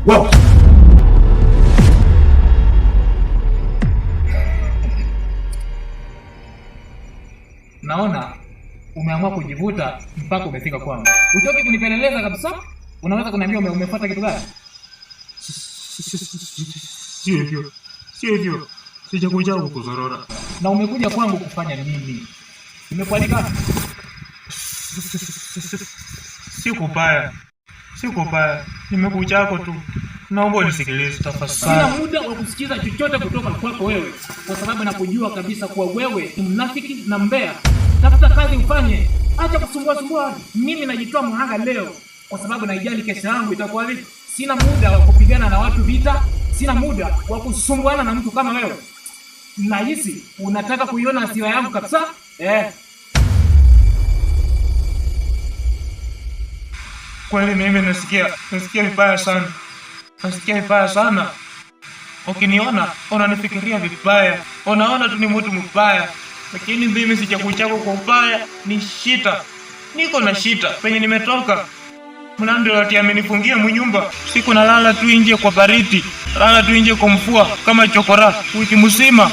Wow. Naona umeamua kujivuta mpaka umefika kwangu. Utoki kunipeleleza kabisa? Unaweza kuniambia umefuata kitu gani? Sio hivyo. Sijakuja huku kuzorora. Na umekuja kwangu kufanya nini? Nimekualika? Siko baya. Nimekuja hapo tu. Naomba unisikilize tafadhali. Sina muda wa kusikiza chochote kutoka kwako wewe, kwa sababu nakujua kabisa kuwa wewe ni mnafiki na mbea. Tafuta kazi ufanye. Acha kusumbua. Mimi najitoa mhanga leo kwa sababu naijali kesho yangu itakuwa vipi. Sina muda wa kupigana na watu vita. Sina muda wa kusumbuana na mtu kama wewe. Nahisi unataka kuiona hasira yangu kabisa? Kweli mimi nasikia vibaya sana. Ukiniona unanifikiria vibaya. Unaona tu ni mtu mbaya. Lakini mimi sijakuchako kwa ubaya, ni shita. Niko na shita penye nimetoka. Mnando ati amenifungia mnyumba. Siku nalala tu nje kwa baridi. Lala tu nje kwa mvua kama chokora wiki mzima.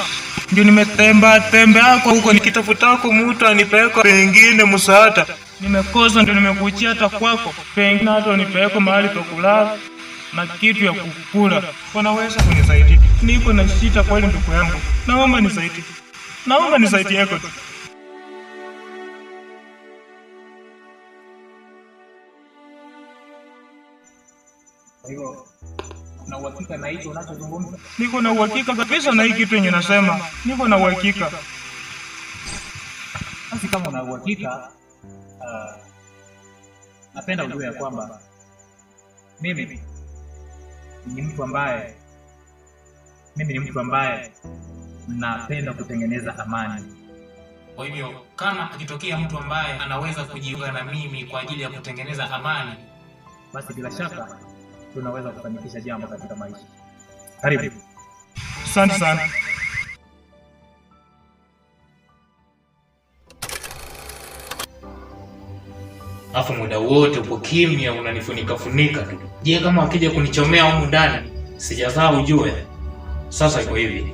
Ndio nimetembea huko nikitafuta mtu anipeleke pengine msaada. Nimekosa ndio nimekuachia hata kwako. Pengine hata unipeleke mahali pa kulala na kitu ya kukula. Unaweza kunisaidia? Niko na shida kweli ndugu yangu. Naomba nisaidie yako. Hiyo na uhakika na hicho unachozungumza? Niko na uhakika kabisa na hii kitu yenye nasema. Niko na uhakika. Basi kama una uhakika, napenda ujue ya kwamba mimi ni mtu ambaye napenda kutengeneza amani. Kwa hivyo kama akitokea mtu ambaye anaweza kujiunga na mimi kwa ajili ya kutengeneza amani, basi bila shaka tunaweza kufanikisha jambo katika maisha. Karibu. Asante sana. Afu muda wote upo kimya, unanifunika tu. Je, kama akija kunichomea humu ndani, sijazaa ujue. Sasa iko hivi.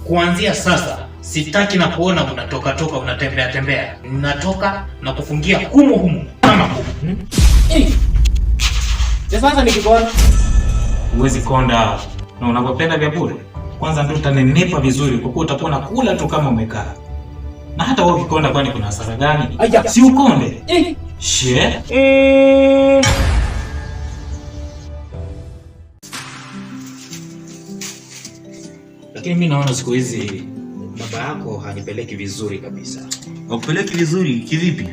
Kuanzia sasa sitaki na kuona unatoka unatembea. Natoka na kufungia humu kama humu. Sasa nikikuona huwezi konda na unapopenda vya bure. Kwanza ndio utanenepa vizuri kwa kuwa utakuwa unakula tu kama umekaa. Na hata wewe ukikonda kwani kuna hasara gani? Si ukonde. She. Lakini mimi naona siku hizi baba yako hanipeleki vizuri kabisa. Hakupeleki vizuri kivipi?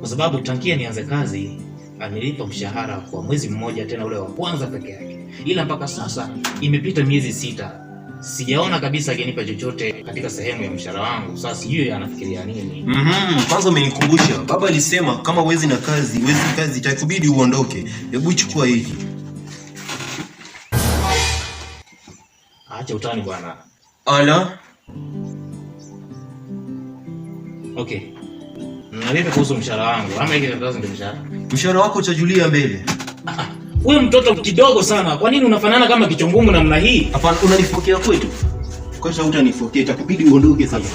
Kwa sababu tangia nianze kazi anilipa mshahara kwa mwezi mmoja, tena ule wa kwanza peke yake. Ila mpaka sasa imepita miezi 6. Sijaona kabisa akinipa chochote katika sehemu ya mshahara wangu. Sasa sijui anafikiria nini. Kwanza umenikumbusha. Baba alisema kama wezi kazi itakubidi uondoke. Hebu chukua hiki. Acha utani bwana. Ala. Okay. Nalipa kuhusu mshahara wangu. Ama hiki ndio mshahara. Mshahara wako utajulia mbele. Wewe mtoto kidogo sana. Kwa nini unafanana kama kichongumu namna hii? Hapana, unanifokea kwetu. Kwanza utanifokea, itakubidi uondoke sasa.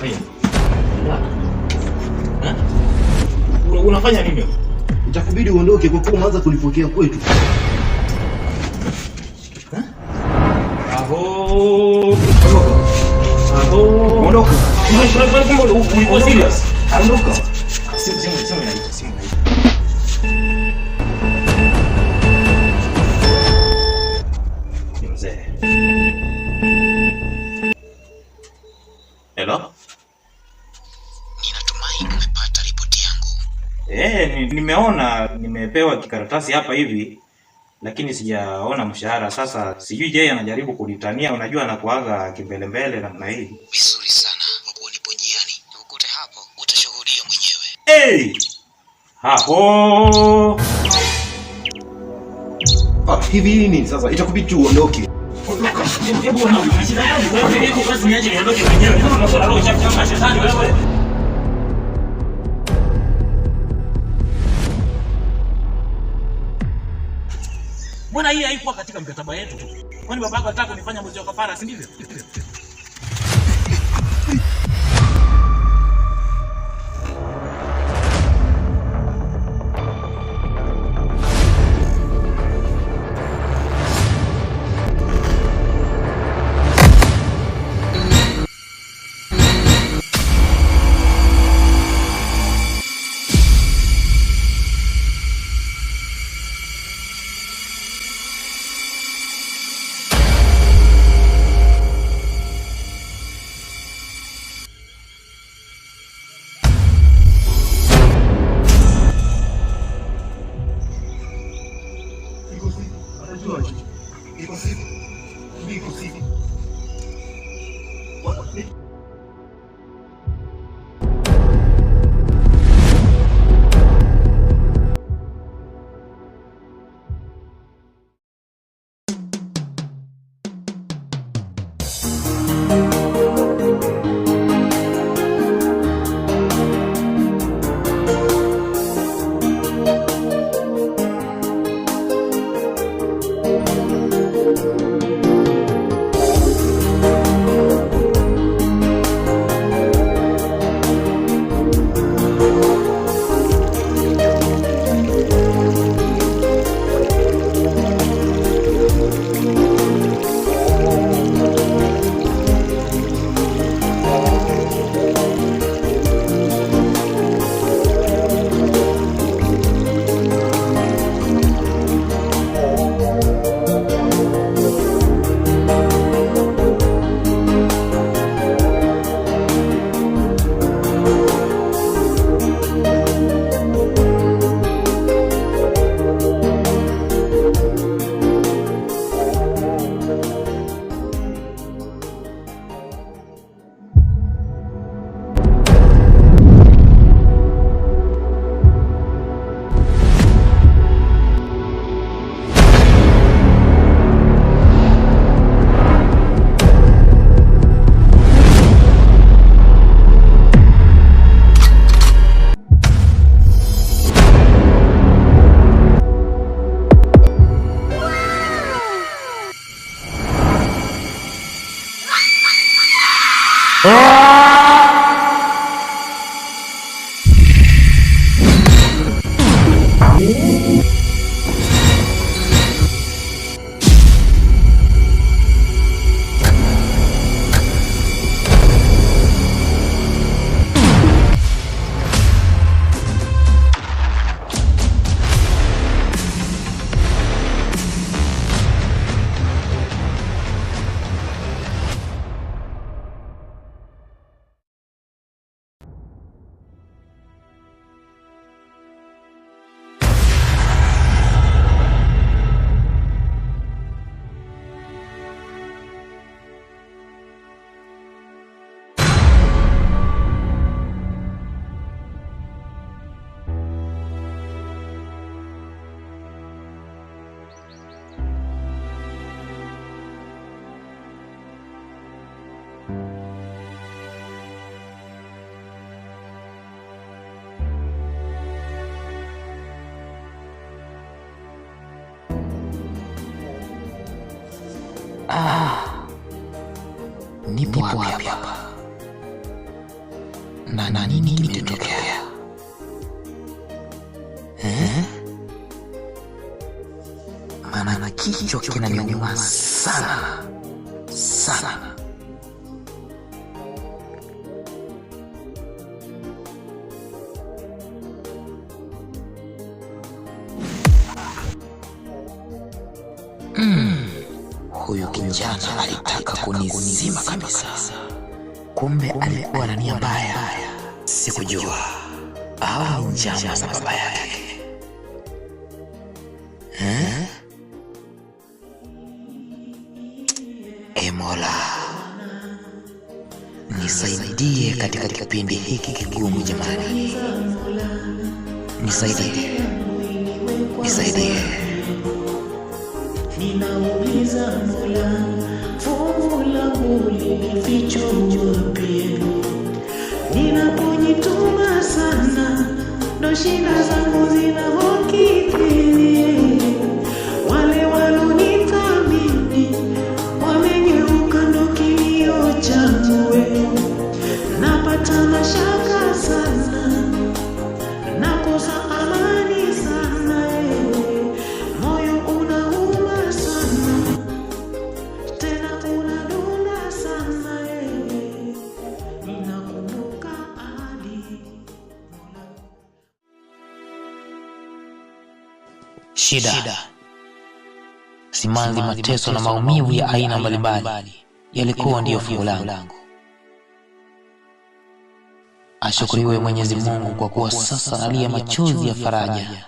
Haya. Unafanya nini? Itakubidi uondoke kwa kuwa umeanza kunifokea kwetu. Aho. Ondoka. Uko serious? Ondoka. Simu. Hello? Ninatumai umepata ripoti yangu. Nimeona nimepewa kikaratasi hapa hivi, lakini sijaona mshahara. Sasa sijui je anajaribu kulitania, unajua anakuaga kimbelembele namna hii. Vizuri sana. Kwa kuwa nipo njiani, ukute hapo utashuhudia mwenyewe. Hapo. Hivi nini sasa? Itakubidi tu uondoke. Ondoka. Hebu ona, shida gani wewe? Hebu basi niache niondoke mwenyewe. Unataka roho chafu kama shetani wewe. Mbona hii haikuwa katika mkataba yetu? Kwani babako anataka kunifanya mwizi wa kafara, si ndivyo? Nipo hapa. Na nini kimetokea? Maana kichwa kinaniuma sana. Huyu kijana alitaka kunizima kabisa. Kumbe alikuwa na nia mbaya. Sikujua. Au njama za baba yake. Mola, nisaidie katika kipindi hiki kigumu jamani. Nisaidie. Ninauliza Mola, fungu langu lilifichwa wapi? Ninapojituma sana, ndo shida zangu zinakithiri. Wale walonithamini wamegeuka ndo kilio changu. Napata mashaka sana, nakosa amani sana. Moyo unauma sana, tena unadunda sana. Ninakumbuka ahadi. Shida, simanzi, mateso na maumivu ya aina mbalimbali yalikuwa ndiyo fungu langu. Ashukuriwe Mwenyezi Mungu kwa kuwa sasa nalia machozi ya faraja.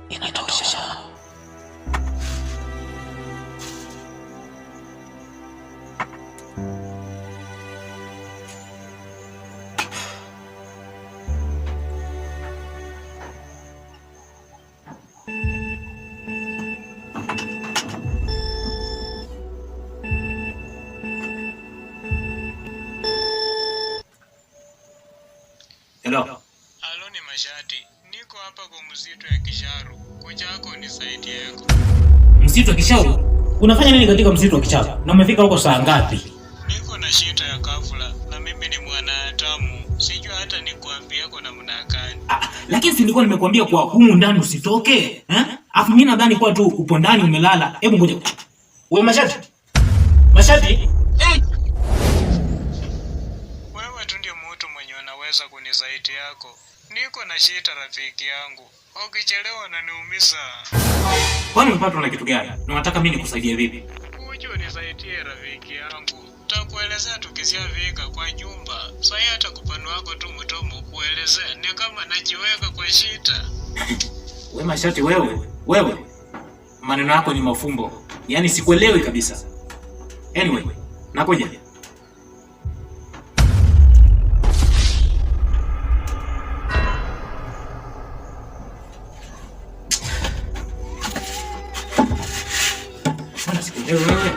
Inatosha. Hello. Halo, ni Mashati. Niko hapa kwa msitu ya Kisharu. Kuja yako nisaidie yako. Msitu wa Kisharu? Unafanya nini katika msitu wa Kisharu? Na umefika huko saa ngapi? Niko na shida ya ghafla na mimi ni mwanadamu. Sijui hata nikuambie yako namna gani. Lakini si nilikuwa nimekuambia kwa humu ndani usitoke, Afu mimi nadhani kwa tu upo ndani umelala. Hebu ngoja. Wewe Mashati? Wewe tu ndio mtu mwenye unaweza kunisaidia yako. Niko na shida rafiki yangu. Ukichelewa unaniumiza. Kwani umepatwa na kitu gani? Na unataka mimi nikusaidie vipi? Uje unisaidie rafiki yangu. Takuelezea tukisiafika kwa nyumba. Sasa hata kupano wako tu mtomo kuelezea ni kama najiweka kwa shida. Wewe Mashati wewe. Maneno yako ni mafumbo. Yaani sikuelewi kabisa. Anyway, nakuja. Mbona sikuelewi wewe?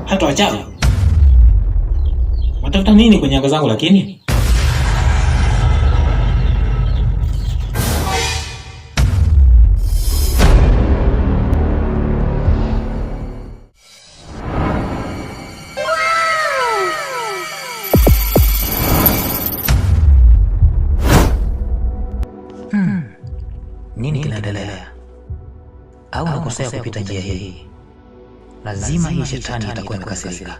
Hata wachawi. Watafuta nini kwenye anga zangu lakini? kuendelea. Au unakosea kupita njia hii. Lazima hii shetani itakuwa imekasirika.